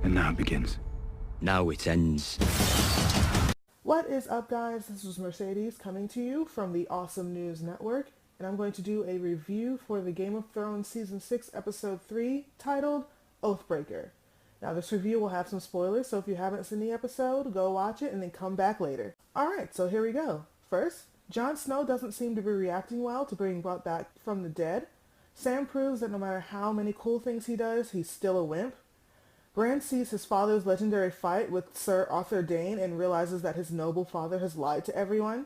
And now it begins. Now it ends. What is up, guys? This is Mercedes coming to you from the Awesome News Network, and I'm going to do a review for the Game of Thrones Season 6, Episode 3, titled Oathbreaker. Now, this review will have some spoilers, so if you haven't seen the episode, go watch it and then come back later. Alright, so here we go. First, Jon Snow doesn't seem to be reacting well to being brought back from the dead. Sam proves that no matter how many cool things he does, he's still a wimp. Bran sees his father's legendary fight with Sir Arthur Dayne and realizes that his noble father has lied to everyone.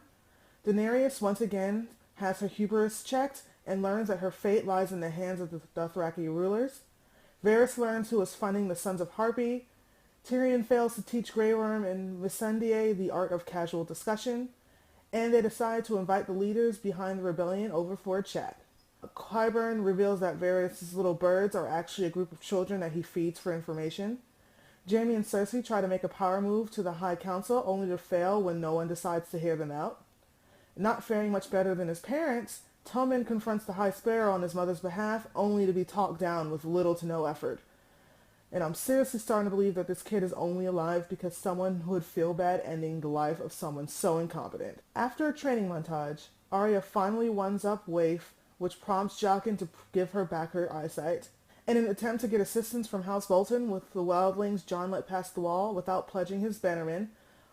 Daenerys once again has her hubris checked and learns that her fate lies in the hands of the Dothraki rulers. Varys learns who is funding the Sons of Harpy. Tyrion fails to teach Grey Worm and Missandei the art of casual discussion. And they decide to invite the leaders behind the rebellion over for a chat. Qyburn reveals that Varys' little birds are actually a group of children that he feeds for information. Jaime and Cersei try to make a power move to the High Council, only to fail when no one decides to hear them out. Not faring much better than his parents, Tommen confronts the High Sparrow on his mother's behalf, only to be talked down with little to no effort. And I'm seriously starting to believe that this kid is only alive because someone would feel bad ending the life of someone so incompetent. After a training montage, Arya finally ones up Waif, which prompts Jaqen to give her back her eyesight. In an attempt to get assistance from House Bolton with the wildlings Jon let pass the wall without pledging his bannermen,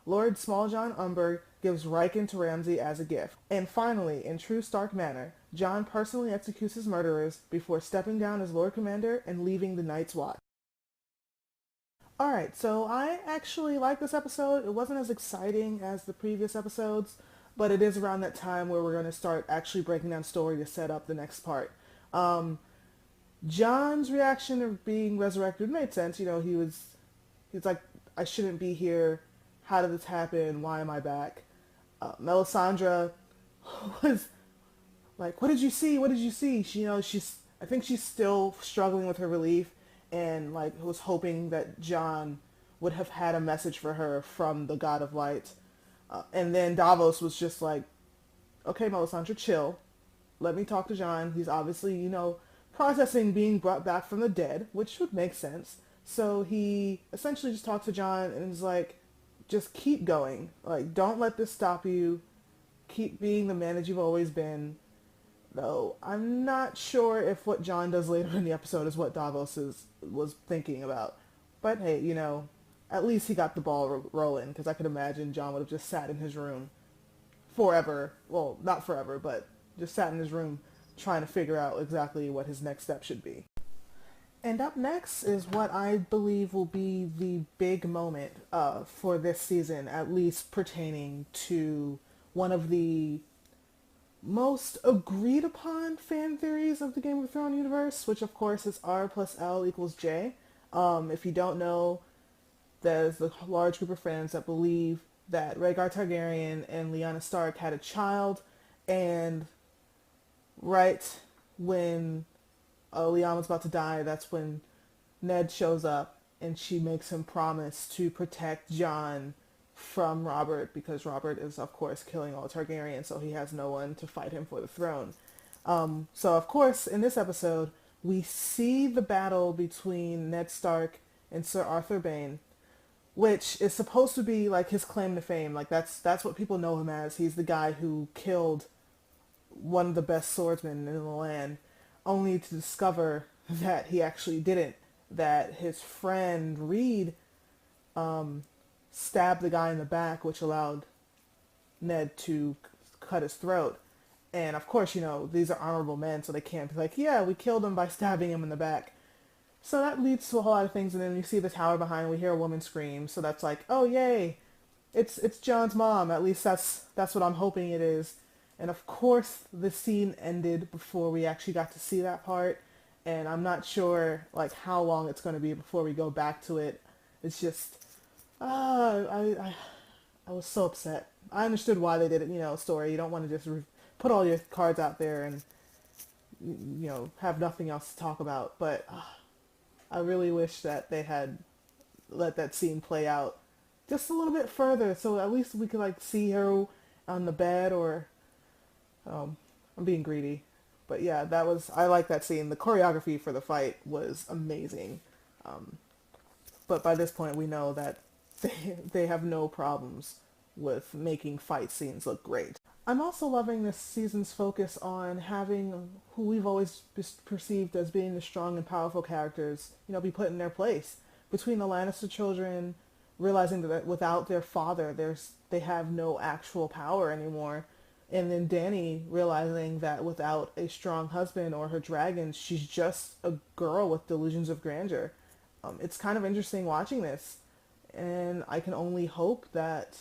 Lord Smalljon Umber gives Riken to Ramsay as a gift. And finally, in true Stark manner, Jon personally executes his murderers before stepping down as Lord Commander and leaving the Night's Watch. Alright, so I actually like this episode. It wasn't as exciting as the previous episodes, but it is around that time where we're going to start actually breaking down story to set up the next part. John's reaction of being resurrected made sense. You know, he's like, I shouldn't be here. How did this happen? Why am I back? Melisandre was like, what did you see? What did you see? I think she's still struggling with her relief and like was hoping that Jon would have had a message for her from the God of Light. And then Davos was just like, okay, Melisandre, chill. Let me talk to Jon. He's obviously, processing being brought back from the dead, which would make sense. So he essentially just talked to Jon and was like, just keep going. Like, don't let this stop you. Keep being the man that you've always been. Though I'm not sure if what Jon does later in the episode is what Davos was thinking about. But hey, at least he got the ball rolling, because I could imagine Jon would have just sat in his room forever. Well, not forever, but just sat in his room trying to figure out exactly what his next step should be. And up next is what I believe will be the big moment for this season, at least pertaining to one of the most agreed upon fan theories of the Game of Thrones universe, which of course is R plus L equals J. If you don't know, there's a large group of fans that believe that Rhaegar Targaryen and Lyanna Stark had a child, and right when Lyanna was about to die, that's when Ned shows up and she makes him promise to protect Jon from Robert, because Robert is, of course, killing all Targaryens, so he has no one to fight him for the throne. So, of course, in this episode, we see the battle between Ned Stark and Sir Arthur Dayne, which is supposed to be like his claim to fame. Like that's what people know him as. He's the guy who killed one of the best swordsmen in the land, only to discover that he actually didn't. That his friend Reed stabbed the guy in the back, which allowed Ned to cut his throat. And of course, these are honorable men, so they can't be like, yeah, we killed him by stabbing him in the back. So that leads to a whole lot of things, and then you see the tower behind, we hear a woman scream, so that's like, oh yay, it's Jon's mom. At least that's what I'm hoping it is. And of course the scene ended before we actually got to see that part, and I'm not sure like how long it's going to be before we go back to it. It's just I was so upset. I understood why they did it, story. You don't want to just put all your cards out there and have nothing else to talk about, but I really wish that they had let that scene play out just a little bit further, so at least we could like see her on the bed, or I'm being greedy, but yeah, I like that scene. The choreography for the fight was amazing. But by this point, we know that they have no problems with making fight scenes look great. I'm also loving this season's focus on having who we've always perceived as being the strong and powerful characters, be put in their place. Between the Lannister children realizing that without their father, they have no actual power anymore, and then Dany realizing that without a strong husband or her dragons, she's just a girl with delusions of grandeur. It's kind of interesting watching this, and I can only hope that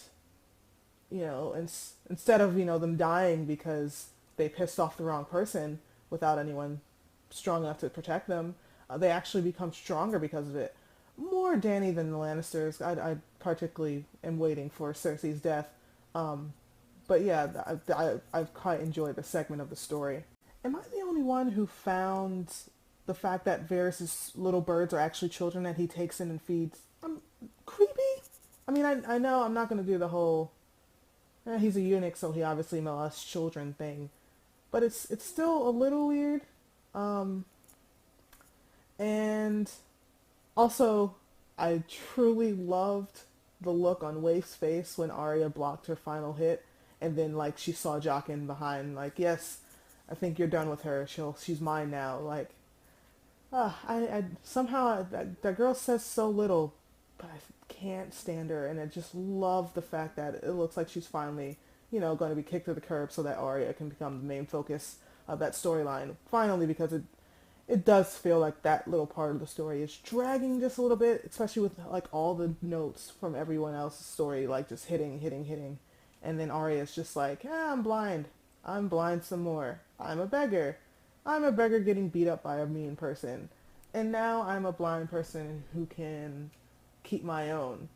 instead of, them dying because they pissed off the wrong person without anyone strong enough to protect them, they actually become stronger because of it. More Dany than the Lannisters. I particularly am waiting for Cersei's death. But yeah, I've quite enjoyed the segment of the story. Am I the only one who found the fact that Varys' little birds are actually children that he takes in and feeds creepy? I mean, I know I'm not going to do the whole he's a eunuch, so he obviously molests children thing. But it's still a little weird. And also, I truly loved the look on Waif's face when Arya blocked her final hit, and then she saw Jaqen behind, yes, I think you're done with her. She's mine now. I somehow that girl says so little, but I can't stand her, and I just love the fact that it looks like she's finally, going to be kicked to the curb so that Arya can become the main focus of that storyline. Finally, because it does feel like that little part of the story is dragging just a little bit, especially with all the notes from everyone else's story, just hitting, and then Arya's just I'm blind some more, I'm a beggar getting beat up by a mean person, and now I'm a blind person who can keep my own.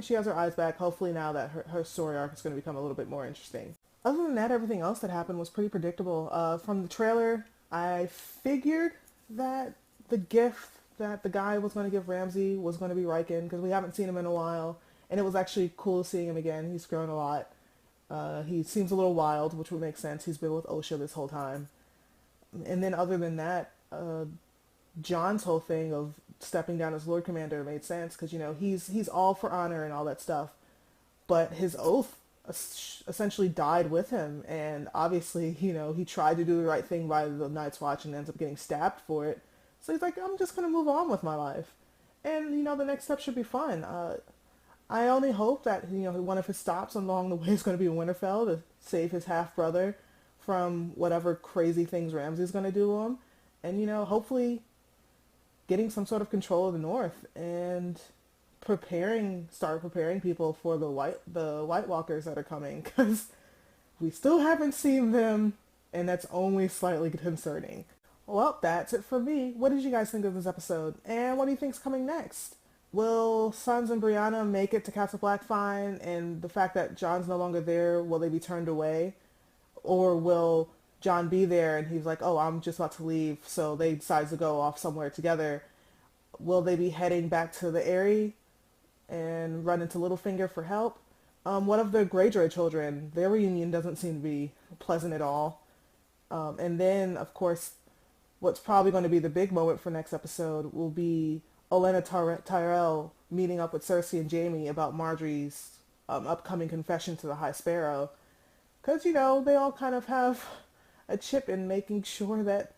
She has her eyes back. Hopefully now that her story arc is going to become a little bit more interesting. Other than that, everything else that happened was pretty predictable. From the trailer, I figured that the gift that the guy was going to give Ramsay was going to be Riken, because we haven't seen him in a while, and it was actually cool seeing him again. He's grown a lot. He seems a little wild, which would make sense. He's been with Osha this whole time. And then other than that, John's whole thing of stepping down as Lord Commander made sense, because he's all for honor and all that stuff, but his oath essentially died with him, and obviously he tried to do the right thing by the Night's Watch and ends up getting stabbed for it. So he's I'm just gonna move on with my life, and the next step should be fun. I only hope that one of his stops along the way is going to be Winterfell to save his half brother from whatever crazy things Ramsay's going to do to him, and hopefully getting some sort of control of the North and start preparing people for the White Walkers that are coming, because we still haven't seen them, and that's only slightly concerning. Well, that's it for me. What did you guys think of this episode, and what do you think's coming next? Will Sansa and Brianna make it to Castle Blackfyre, and the fact that Jon's no longer there, will they be turned away? Or will Jon be there and he's like, oh, I'm just about to leave, so they decide to go off somewhere together? Will they be heading back to the Eyrie and run into Littlefinger for help? What of the Greyjoy children? Their reunion doesn't seem to be pleasant at all. And then, of course, what's probably going to be the big moment for next episode will be Olenna Tyrell meeting up with Cersei and Jaime about Marjorie's upcoming confession to the High Sparrow. Because, they all kind of have a chip in making sure that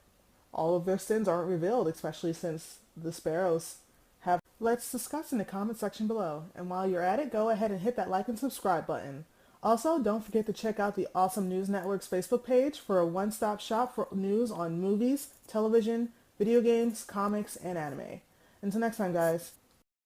all of their sins aren't revealed, especially since the Sparrows have. Let's discuss in the comment section below. And while you're at it, go ahead and hit that like and subscribe button. Also, don't forget to check out the Awesome News Network's Facebook page for a one-stop shop for news on movies, television, video games, comics, and anime. Until next time, guys.